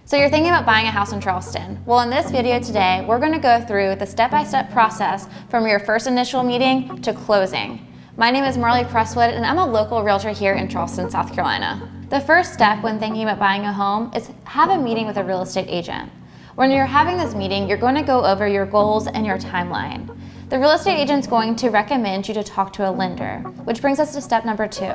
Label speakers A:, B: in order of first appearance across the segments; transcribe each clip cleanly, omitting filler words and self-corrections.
A: So you're thinking about buying a house in Charleston. Well, in this video today, we're going to go through the step-by-step process from your first initial meeting to closing. My name is Marley Presswood, and I'm a local realtor here in Charleston, South Carolina. The first step when thinking about buying a home is have a meeting with a real estate agent. When you're having this meeting, you're going to go over your goals and your timeline. The real estate agent's going to recommend you to talk to a lender, which brings us to step number 2.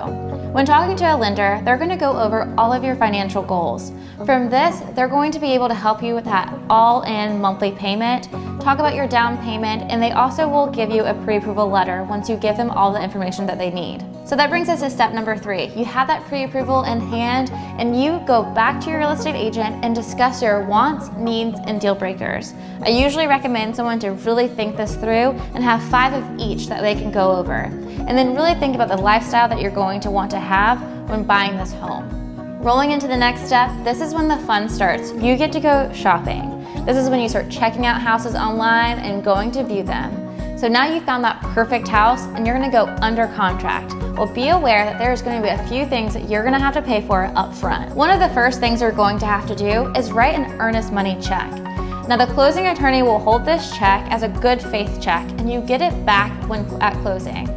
A: When talking to a lender, they're going to go over all of your financial goals. From this, they're going to be able to help you with that all-in monthly payment, talk about your down payment, and they also will give you a pre-approval letter once you give them all the information that they need. So that brings us to step number 3. You have that pre-approval in hand, and you go back to your real estate agent and discuss your wants, needs, and deal breakers. I usually recommend someone to really think this through and have 5 of each that they can go over. And then really think about the lifestyle that you're going to want to have when buying this home. Rolling into the next step, this is when the fun starts. You get to go shopping. This is when you start checking out houses online and going to view them. So now you found that perfect house and you're gonna go under contract. Well, be aware that there's gonna be a few things that you're gonna have to pay for up front. One of the first things you're going to have to do is write an earnest money check. Now the closing attorney will hold this check as a good faith check and you get it back at closing.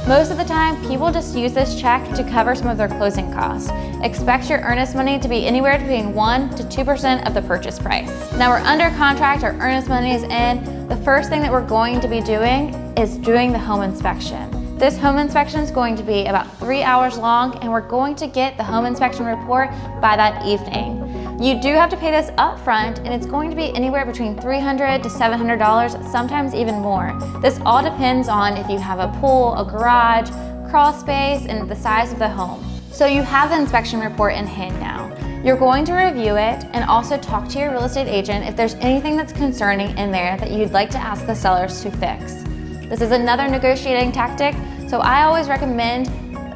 A: Most of the time, people just use this check to cover some of their closing costs. Expect your earnest money to be anywhere between 1% to 2% of the purchase price. Now we're under contract, our earnest money is in. The first thing that we're going to be doing is doing the home inspection. This home inspection is going to be about 3 hours long, and we're going to get the home inspection report by that evening. You do have to pay this up front, and it's going to be anywhere between $300 to $700, sometimes even more. This all depends on if you have a pool, a garage, crawl space, and the size of the home. So you have the inspection report in hand now. You're going to review it and also talk to your real estate agent if there's anything that's concerning in there that you'd like to ask the sellers to fix. This is another negotiating tactic, so I always recommend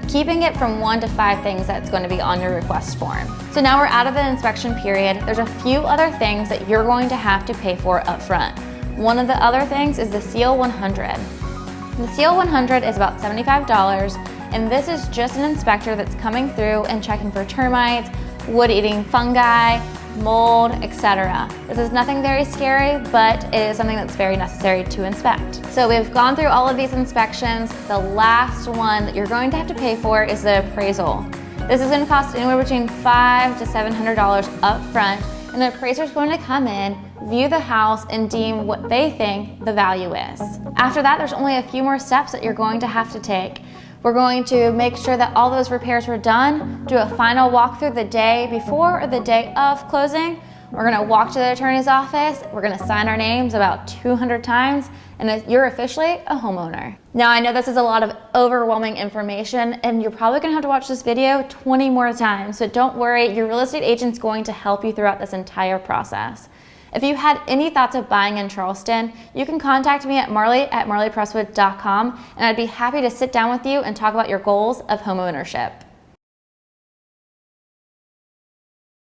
A: keeping it from 1 to 5 things that's going to be on your request form. So now we're out of the inspection period. There's a few other things that you're going to have to pay for up front. One of the other things is the Seal 100. The Seal 100 is about $75, and this is just an inspector that's coming through and checking for termites, wood-eating fungi, mold, etc. This is nothing very scary, but it is something that's very necessary to inspect. So we've gone through all of these inspections. The last one that you're going to have to pay for is the appraisal. This is going to cost anywhere between $500 to $700 up front, and the appraiser is going to come in, view the house, and deem what they think the value is. After that, there's only a few more steps that you're going to have to take. We're going to make sure that all those repairs were done, do a final walkthrough the day before or the day of closing. We're gonna walk to the attorney's office, we're gonna sign our names about 200 times, and you're officially a homeowner. Now I know this is a lot of overwhelming information, and you're probably gonna have to watch this video 20 more times, but don't worry, your real estate agent's going to help you throughout this entire process. If you had any thoughts of buying in Charleston, you can contact me at marley@marleypresswood.com, and I'd be happy to sit down with you and talk about your goals of home ownership.